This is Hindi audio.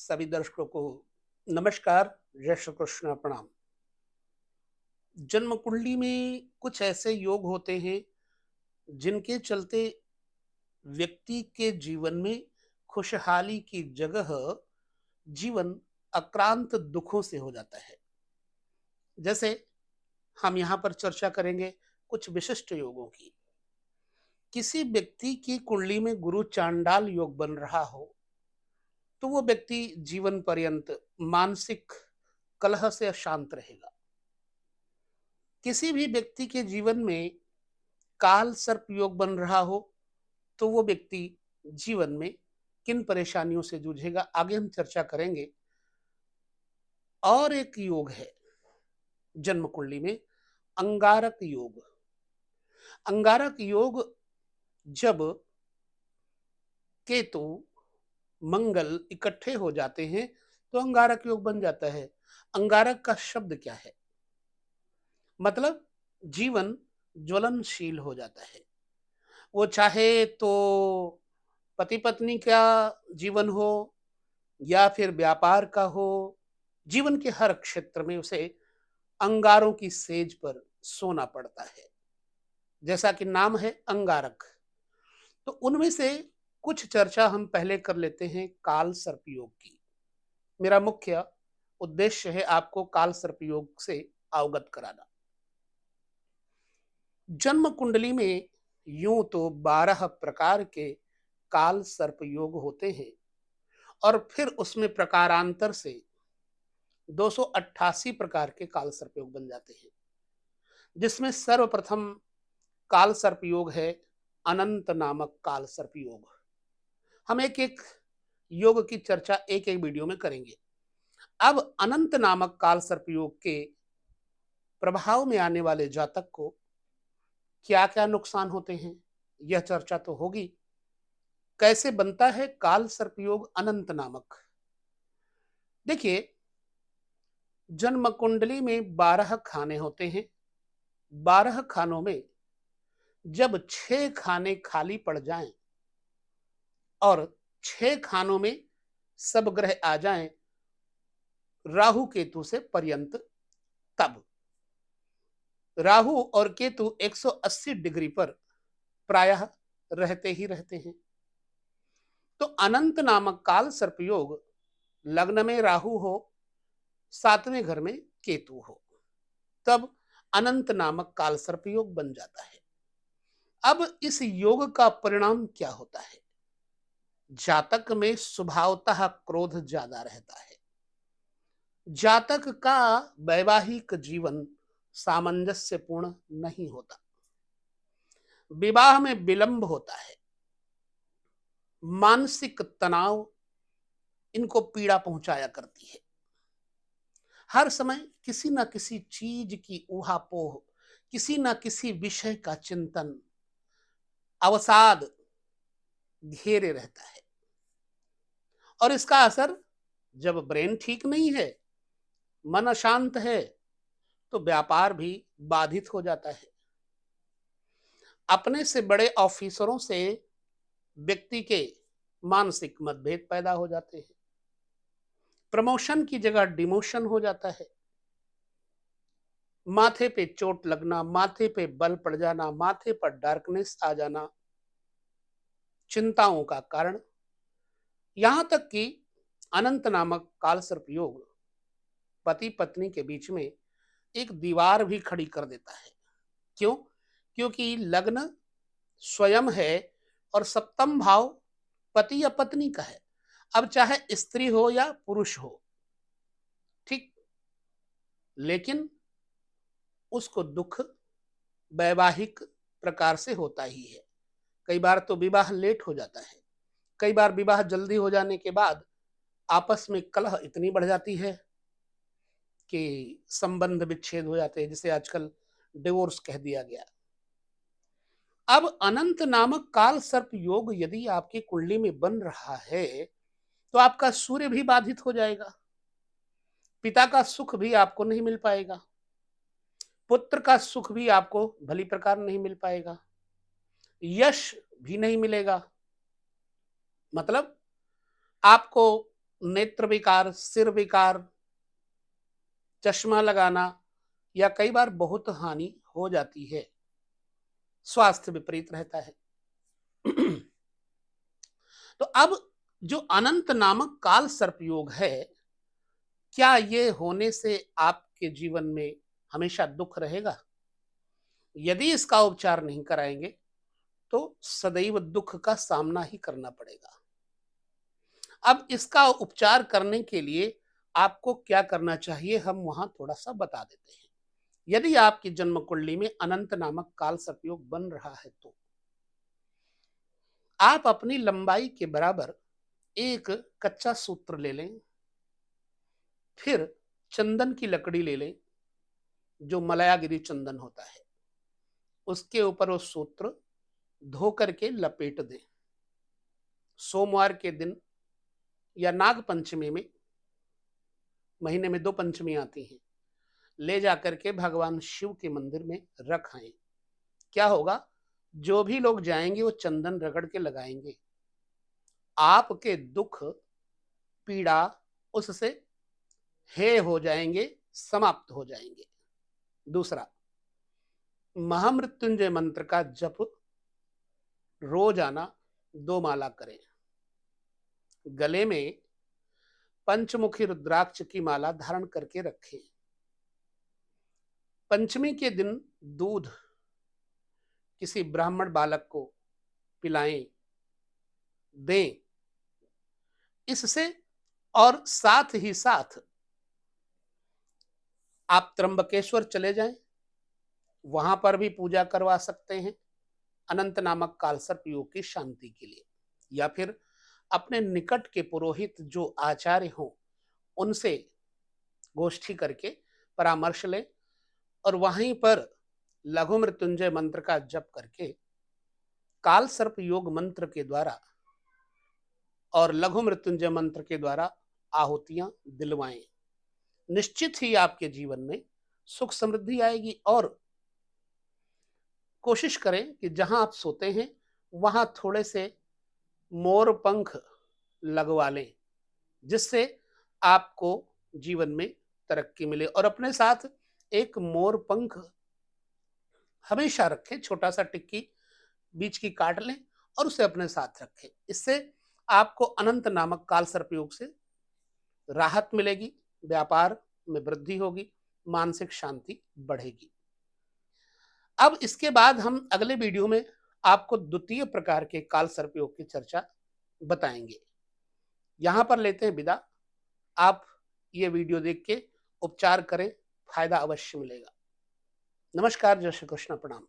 सभी दर्शकों को नमस्कार, जय श्री कृष्ण, प्रणाम। जन्म कुंडली में कुछ ऐसे योग होते हैं जिनके चलते व्यक्ति के जीवन में खुशहाली की जगह जीवन अक्रांत दुखों से हो जाता है। जैसे हम यहाँ पर चर्चा करेंगे कुछ विशिष्ट योगों की। किसी व्यक्ति की कुंडली में गुरु चांडाल योग बन रहा हो तो वो व्यक्ति जीवन पर्यंत मानसिक कलह से अशांत रहेगा। किसी भी व्यक्ति के जीवन में काल सर्प योग बन रहा हो तो वो व्यक्ति जीवन में किन परेशानियों से जूझेगा, आगे हम चर्चा करेंगे। और एक योग है जन्म कुंडली में, अंगारक योग। अंगारक योग जब केतु मंगल इकट्ठे हो जाते हैं तो अंगारक योग बन जाता है। अंगारक का शब्द क्या है? मतलब जीवन ज्वलनशील हो जाता है। वो चाहे तो पति पत्नी का जीवन हो या फिर व्यापार का हो, जीवन के हर क्षेत्र में उसे अंगारों की सेज पर सोना पड़ता है। जैसा कि नाम है अंगारक, तो उनमें से कुछ चर्चा हम पहले कर लेते हैं काल सर्प योग की। मेरा मुख्य उद्देश्य है आपको काल सर्प योग से अवगत कराना। जन्म कुंडली में यूं तो 12 प्रकार के काल सर्प योग होते हैं और फिर उसमें प्रकारांतर से 288 प्रकार के काल सर्प योग बन जाते हैं, जिसमें सर्वप्रथम काल सर्प योग है अनंत नामक काल सर्प योग। हम एक एक योग की चर्चा एक एक वीडियो में करेंगे। अब अनंत नामक काल सर्प योग के प्रभाव में आने वाले जातक को क्या क्या नुकसान होते हैं, यह चर्चा तो होगी। कैसे बनता है काल सर्प योग अनंत नामक? देखिए, जन्म कुंडली में 12 खाने होते हैं। 12 खानों में जब 6 खाने खाली पड़ जाएं और 6 खानों में सब ग्रह आ जाएं राहु केतु से पर्यंत, तब राहु और केतु 180 डिग्री पर प्रायः रहते ही रहते हैं। तो अनंत नामक काल सर्प योग लग्न में राहु हो, 7वें घर में केतु हो, तब अनंत नामक काल सर्प योग बन जाता है। अब इस योग का परिणाम क्या होता है? जातक में स्वभावतः क्रोध ज्यादा रहता है। जातक का वैवाहिक जीवन सामंजस्यपूर्ण नहीं होता। विवाह में विलंब होता है। मानसिक तनाव इनको पीड़ा पहुंचाया करती है। हर समय किसी न किसी चीज की ऊहापोह, किसी न किसी विषय का चिंतन, अवसाद घेरे रहता है। और इसका असर, जब ब्रेन ठीक नहीं है, मन अशांत है, तो व्यापार भी बाधित हो जाता है। अपने से बड़े ऑफिसरों से व्यक्ति के मानसिक मतभेद पैदा हो जाते हैं। प्रमोशन की जगह डिमोशन हो जाता है। माथे पे चोट लगना, माथे पे बल पड़ जाना, माथे पर डार्कनेस आ जाना, चिंताओं का कारण। यहां तक कि अनंत नामक काल सर्प योग पति पत्नी के बीच में एक दीवार भी खड़ी कर देता है। क्यों? क्योंकि लग्न स्वयं है और सप्तम भाव पति या पत्नी का है। अब चाहे स्त्री हो या पुरुष हो, ठीक, लेकिन उसको दुख वैवाहिक प्रकार से होता ही है। कई बार तो विवाह लेट हो जाता है। कई बार विवाह जल्दी हो जाने के बाद आपस में कलह इतनी बढ़ जाती है कि संबंध विच्छेद हो जाते हैं, जिसे आजकल डिवोर्स कह दिया गया। अब अनंत नामक काल सर्प योग यदि आपकी कुंडली में बन रहा है तो आपका सूर्य भी बाधित हो जाएगा। पिता का सुख भी आपको नहीं मिल पाएगा। पुत्र का सुख भी आपको भली प्रकार नहीं मिल पाएगा। यश भी नहीं मिलेगा। मतलब आपको नेत्र विकार, सिर विकार, चश्मा लगाना, या कई बार बहुत हानि हो जाती है, स्वास्थ्य विपरीत रहता है। तो अब जो अनंत नामक काल सर्प योग है, क्या ये होने से आपके जीवन में हमेशा दुख रहेगा? यदि इसका उपचार नहीं कराएंगे तो सदैव दुख का सामना ही करना पड़ेगा। अब इसका उपचार करने के लिए आपको क्या करना चाहिए, हम वहां थोड़ा सा बता देते हैं। यदि आपकी जन्म कुंडली में अनंत नामक काल सर्पयोग बन रहा है तो आप अपनी लंबाई के बराबर एक कच्चा सूत्र ले लें, फिर चंदन की लकड़ी ले लें, जो मलयागिरी चंदन होता है, उसके ऊपर वो सूत्र धो करके लपेट दें। सोमवार के दिन या नाग पंचमी में, महीने में 2 पंचमी आती हैं, ले जाकर के भगवान शिव के मंदिर में रख आए। क्या होगा, जो भी लोग जाएंगे वो चंदन रगड़ के लगाएंगे, आपके दुख पीड़ा उससे हे हो जाएंगे, समाप्त हो जाएंगे। दूसरा, महामृत्युंजय मंत्र का जप रोजाना 2 माला करें। गले में पंचमुखी रुद्राक्ष की माला धारण करके रखें। पंचमी के दिन दूध किसी ब्राह्मण बालक को पिलाएं, दें। इससे और साथ ही साथ आप त्र्यंबकेश्वर चले जाएं, वहां पर भी पूजा करवा सकते हैं अनंत नामक कालसर्प योग की शांति के लिए, या फिर अपने निकट के पुरोहित जो आचार्य हों उनसे गोष्ठी करके परामर्श लें और वहीं पर लघु मृत्युंजय मंत्र का जप करके काल सर्प योग मंत्र के द्वारा और लघु मृत्युंजय मंत्र के द्वारा आहुतियां दिलवाएं। निश्चित ही आपके जीवन में सुख समृद्धि आएगी। और कोशिश करें कि जहां आप सोते हैं वहां थोड़े से मोर पंख लगवा लें, जिससे आपको जीवन में तरक्की मिले। और अपने साथ एक मोर पंख हमेशा रखें, छोटा सा टिक्की बीच की काट लें और उसे अपने साथ रखें। इससे आपको अनंत नामक काल सर्प योग से राहत मिलेगी, व्यापार में वृद्धि होगी, मानसिक शांति बढ़ेगी। अब इसके बाद हम अगले वीडियो में आपको द्वितीय प्रकार के काल सर्प योग की चर्चा बताएंगे। यहां पर लेते हैं विदा। आप ये वीडियो देख के उपचार करें, फायदा अवश्य मिलेगा। नमस्कार, जय श्री कृष्ण, प्रणाम।